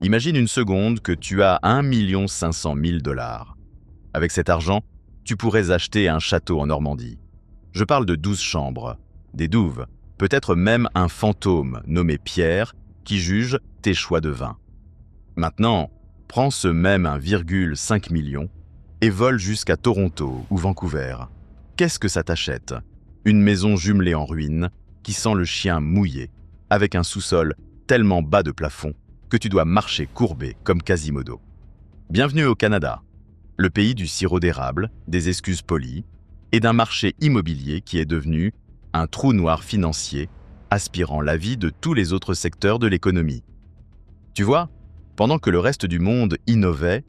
Imagine une seconde que tu as 1 500 000 $. Avec cet argent, tu pourrais acheter un château en Normandie. Je parle de 12 chambres, des douves, peut-être même un fantôme nommé Pierre qui juge tes choix de vin. Maintenant, prends ce même 1,5 million et vole jusqu'à Toronto ou Vancouver. Qu'est-ce que ça t'achète? Une maison jumelée en ruine qui sent le chien mouillé, avec un sous-sol tellement bas de plafond que tu dois marcher courbé comme Quasimodo. Bienvenue au Canada, le pays du sirop d'érable, des excuses polies et d'un marché immobilier qui est devenu un trou noir financier aspirant la vie de tous les autres secteurs de l'économie. Tu vois, pendant que le reste du monde innovait,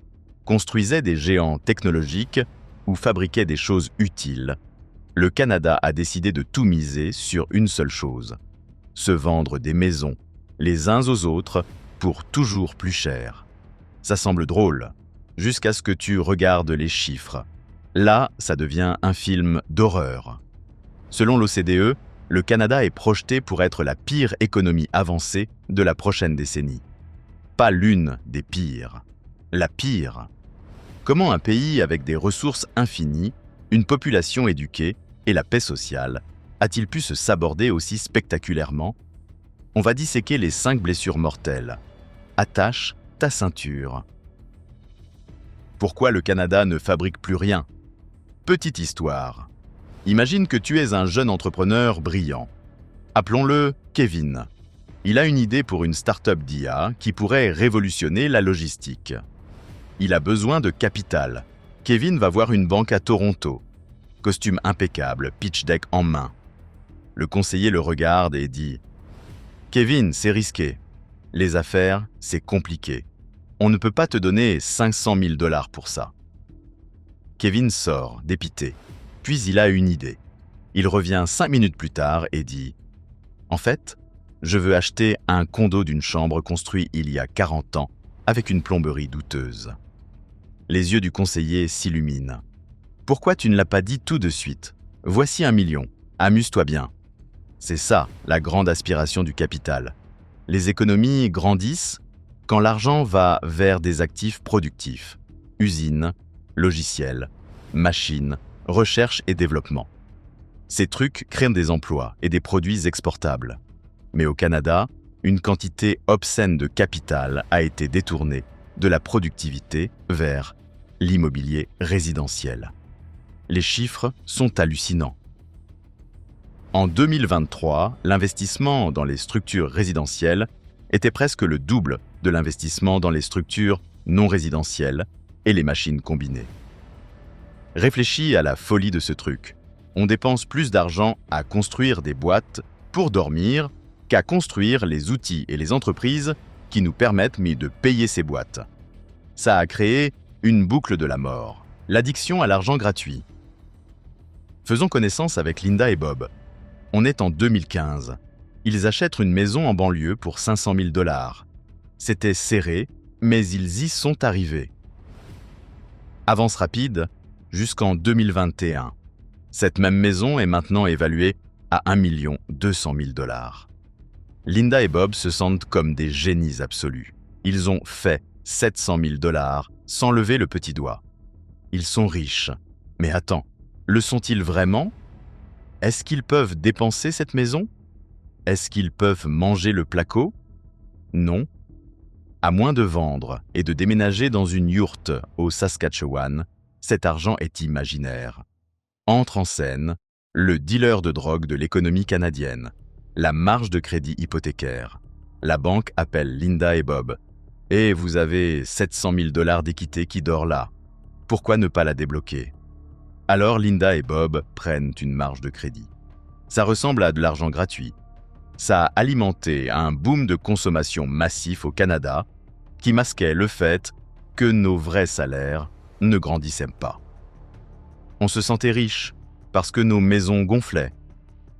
construisait des géants technologiques ou fabriquait des choses utiles, le Canada a décidé de tout miser sur une seule chose: se vendre des maisons, les uns aux autres, pour toujours plus cher. Ça semble drôle, jusqu'à ce que tu regardes les chiffres. Là, ça devient un film d'horreur. Selon l'OCDE, le Canada est projeté pour être la pire économie avancée de la prochaine décennie. Pas l'une des pires, la pire. Comment un pays avec des ressources infinies, une population éduquée et la paix sociale a-t-il pu se saborder aussi spectaculairement? On va disséquer les 5 blessures mortelles. Attache ta ceinture. Pourquoi le Canada ne fabrique plus rien? Petite histoire. Imagine que tu es un jeune entrepreneur brillant. Appelons-le Kevin. Il a une idée pour une start-up d'IA qui pourrait révolutionner la logistique. Il a besoin de capital. Kevin va voir une banque à Toronto. Costume impeccable, pitch deck en main. Le conseiller le regarde et dit « Kevin, c'est risqué. Les affaires, c'est compliqué. On ne peut pas te donner 500 000 $ pour ça. » Kevin sort, dépité. Puis il a une idée. Il revient 5 minutes plus tard et dit « En fait, je veux acheter un condo d'une chambre construit il y a 40 ans avec une plomberie douteuse. » Les yeux du conseiller s'illuminent. « Pourquoi tu ne l'as pas dit tout de suite? Voici 1 million. Amuse-toi bien. » C'est ça, la grande aspiration du capital. Les économies grandissent quand l'argent va vers des actifs productifs. Usines, logiciels, machines, recherche et développement. Ces trucs créent des emplois et des produits exportables. Mais au Canada, une quantité obscène de capital a été détournée de la productivité vers l'immobilier résidentiel. Les chiffres sont hallucinants. En 2023, l'investissement dans les structures résidentielles était presque le double de l'investissement dans les structures non résidentielles et les machines combinées. Réfléchis à la folie de ce truc. On dépense plus d'argent à construire des boîtes pour dormir qu'à construire les outils et les entreprises qui nous permettent de payer ces boîtes. Ça a créé une boucle de la mort, l'addiction à l'argent gratuit. Faisons connaissance avec Linda et Bob. On est en 2015. Ils achètent une maison en banlieue pour 500 000 $. C'était serré, mais ils y sont arrivés. Avance rapide jusqu'en 2021. Cette même maison est maintenant évaluée à 1 200 000 $. Linda et Bob se sentent comme des génies absolus. Ils ont fait 700 000 $ sans lever le petit doigt. Ils sont riches. Mais attends, le sont-ils vraiment? Est-ce qu'ils peuvent dépenser cette maison? Est-ce qu'ils peuvent manger le placo? Non. À moins de vendre et de déménager dans une yourte au Saskatchewan, cet argent est imaginaire. Entre en scène le dealer de drogue de l'économie canadienne, la marge de crédit hypothécaire. La banque appelle Linda et Bob. « Et vous avez 700 000 $ d'équité qui dort là. Pourquoi ne pas la débloquer ?» Alors Linda et Bob prennent une marge de crédit. Ça ressemble à de l'argent gratuit. Ça a alimenté un boom de consommation massif au Canada qui masquait le fait que nos vrais salaires ne grandissaient pas. On se sentait riche parce que nos maisons gonflaient.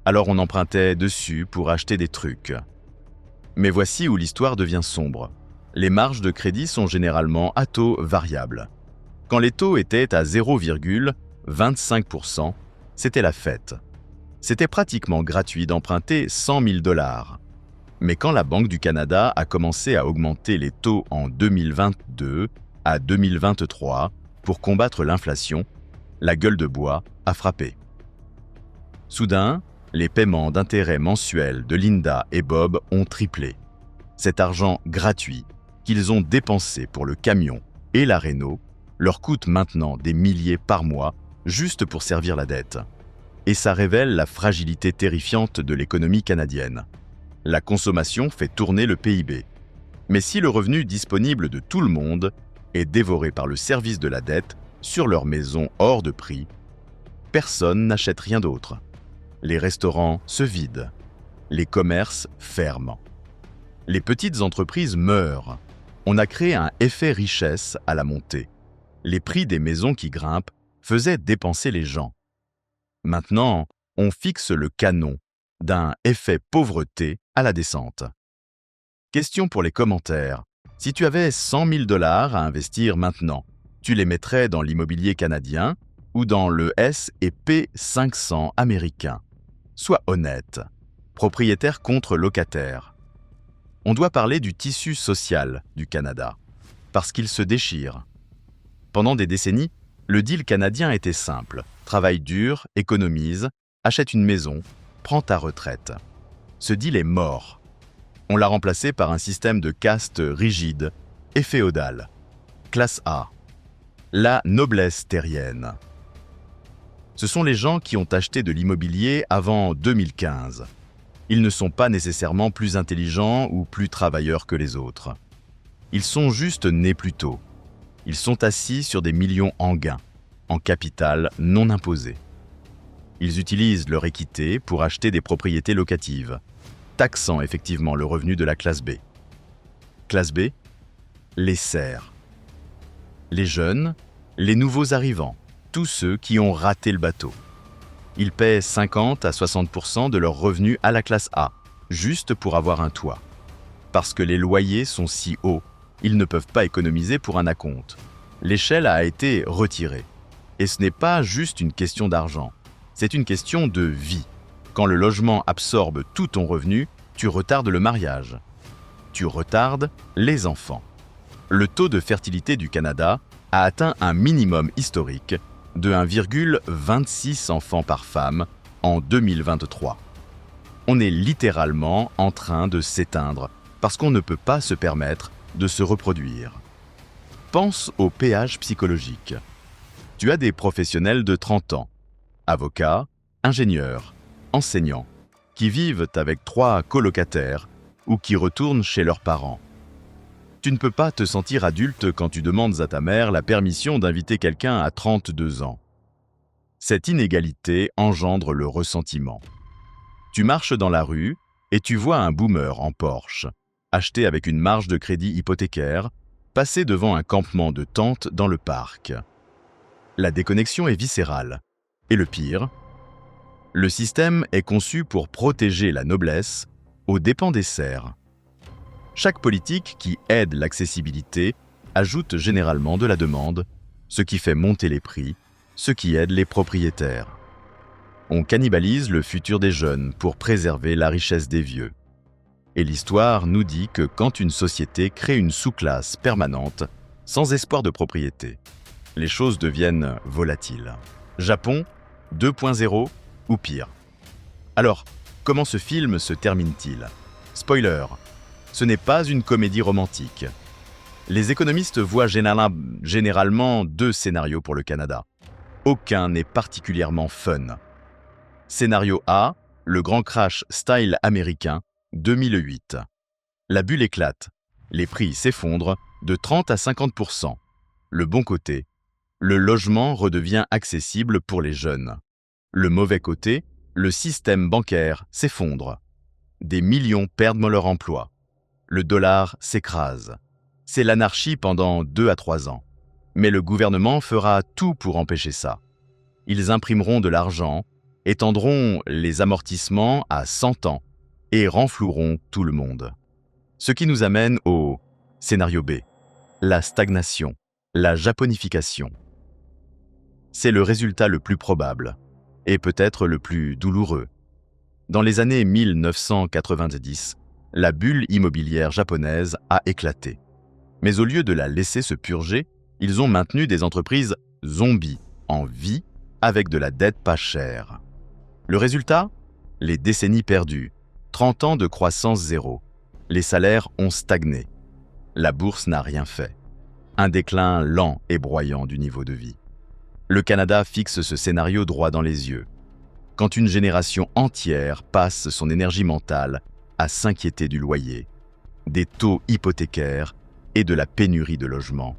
Alors on empruntait dessus pour acheter des trucs. Mais voici où l'histoire devient sombre. Les marges de crédit sont généralement à taux variable. Quand les taux étaient à 0,25%, c'était la fête. C'était pratiquement gratuit d'emprunter 100 000 $. Mais quand la Banque du Canada a commencé à augmenter les taux en 2022 à 2023 pour combattre l'inflation, la gueule de bois a frappé. Soudain, les paiements d'intérêts mensuels de Linda et Bob ont triplé. Cet argent gratuit qu'ils ont dépensé pour le camion et la réno leur coûte maintenant des milliers par mois juste pour servir la dette. Et ça révèle la fragilité terrifiante de l'économie canadienne. La consommation fait tourner le PIB. Mais si le revenu disponible de tout le monde est dévoré par le service de la dette sur leur maison hors de prix, personne n'achète rien d'autre. Les restaurants se vident. Les commerces ferment. Les petites entreprises meurent. On a créé un effet richesse à la montée. Les prix des maisons qui grimpent faisaient dépenser les gens. Maintenant, on fixe le canon d'un effet pauvreté à la descente. Question pour les commentaires. Si tu avais 100 000 $ à investir maintenant, tu les mettrais dans l'immobilier canadien ou dans le S&P 500 américain? Sois honnête. Propriétaire contre locataire. On doit parler du tissu social du Canada, parce qu'il se déchire. Pendant des décennies, le deal canadien était simple. Travaille dur, économise, achète une maison, prends ta retraite. Ce deal est mort. On l'a remplacé par un système de caste rigide et féodal. Classe A. La noblesse terrienne. Ce sont les gens qui ont acheté de l'immobilier avant 2015. Ils ne sont pas nécessairement plus intelligents ou plus travailleurs que les autres. Ils sont juste nés plus tôt. Ils sont assis sur des millions en gains, en capital non imposé. Ils utilisent leur équité pour acheter des propriétés locatives, taxant effectivement le revenu de la classe B. Classe B, les serfs. Les jeunes, les nouveaux arrivants, tous ceux qui ont raté le bateau. Ils paient 50 à 60% de leurs revenus à la classe A, juste pour avoir un toit. Parce que les loyers sont si hauts, ils ne peuvent pas économiser pour un acompte. L'échelle a été retirée. Et ce n'est pas juste une question d'argent, c'est une question de vie. Quand le logement absorbe tout ton revenu, tu retardes le mariage. Tu retardes les enfants. Le taux de fertilité du Canada a atteint un minimum historique de 1,26 enfants par femme en 2023. On est littéralement en train de s'éteindre parce qu'on ne peut pas se permettre de se reproduire. Pense au péage psychologique. Tu as des professionnels de 30 ans, avocats, ingénieurs, enseignants, qui vivent avec 3 colocataires ou qui retournent chez leurs parents. Tu ne peux pas te sentir adulte quand tu demandes à ta mère la permission d'inviter quelqu'un à 32 ans. Cette inégalité engendre le ressentiment. Tu marches dans la rue et tu vois un boomer en Porsche, acheté avec une marge de crédit hypothécaire, passer devant un campement de tentes dans le parc. La déconnexion est viscérale. Et le pire, le système est conçu pour protéger la noblesse aux dépens des serfs. Chaque politique qui aide l'accessibilité ajoute généralement de la demande, ce qui fait monter les prix, ce qui aide les propriétaires. On cannibalise le futur des jeunes pour préserver la richesse des vieux. Et l'histoire nous dit que quand une société crée une sous-classe permanente, sans espoir de propriété, les choses deviennent volatiles. Japon 2.0 ou pire. Alors, comment ce film se termine-t-il? Spoiler, ce n'est pas une comédie romantique. Les économistes voient généralement 2 scénarios pour le Canada. Aucun n'est particulièrement fun. Scénario A, le grand crash style américain, 2008. La bulle éclate. Les prix s'effondrent de 30 à 50%. Le bon côté, le logement redevient accessible pour les jeunes. Le mauvais côté, le système bancaire s'effondre. Des millions perdent leur emploi. Le dollar s'écrase. C'est l'anarchie pendant 2 à 3 ans. Mais le gouvernement fera tout pour empêcher ça. Ils imprimeront de l'argent, étendront les amortissements à 100 ans et renfloueront tout le monde. Ce qui nous amène au scénario B, la stagnation, la japonification. C'est le résultat le plus probable, et peut-être le plus douloureux. Dans les années 1990, La bulle immobilière japonaise a éclaté. Mais au lieu de la laisser se purger, ils ont maintenu des entreprises zombies en vie avec de la dette pas chère. Le résultat? Les décennies perdues, 30 ans de croissance zéro. Les salaires ont stagné. La bourse n'a rien fait. Un déclin lent et broyant du niveau de vie. Le Canada fixe ce scénario droit dans les yeux. Quand une génération entière passe son énergie mentale à s'inquiéter du loyer, des taux hypothécaires et de la pénurie de logements,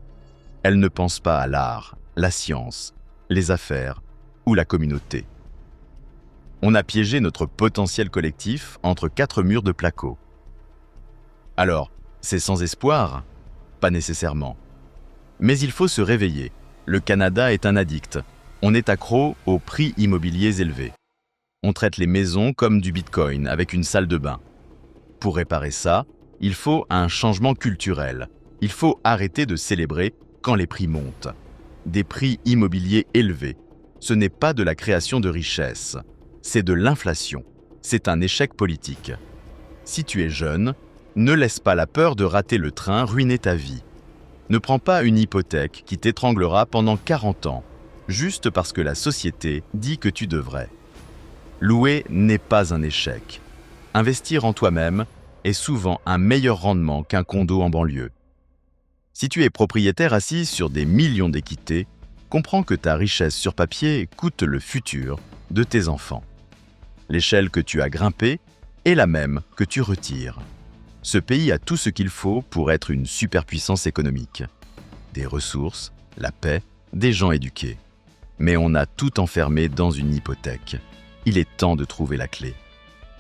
elle ne pense pas à l'art, la science, les affaires ou la communauté. On a piégé notre potentiel collectif entre 4 murs de placo. Alors, c'est sans espoir? Pas nécessairement. Mais il faut se réveiller. Le Canada est un addict. On est accro aux prix immobiliers élevés. On traite les maisons comme du bitcoin avec une salle de bain. Pour réparer ça, il faut un changement culturel. Il faut arrêter de célébrer quand les prix montent. Des prix immobiliers élevés, ce n'est pas de la création de richesse, c'est de l'inflation. C'est un échec politique. Si tu es jeune, ne laisse pas la peur de rater le train ruiner ta vie. Ne prends pas une hypothèque qui t'étranglera pendant 40 ans, juste parce que la société dit que tu devrais. Louer n'est pas un échec. Investir en toi-même est souvent un meilleur rendement qu'un condo en banlieue. Si tu es propriétaire assis sur des millions d'équités, comprends que ta richesse sur papier coûte le futur de tes enfants. L'échelle que tu as grimpée est la même que tu retires. Ce pays a tout ce qu'il faut pour être une superpuissance économique. Des ressources, la paix, des gens éduqués. Mais on a tout enfermé dans une hypothèque. Il est temps de trouver la clé.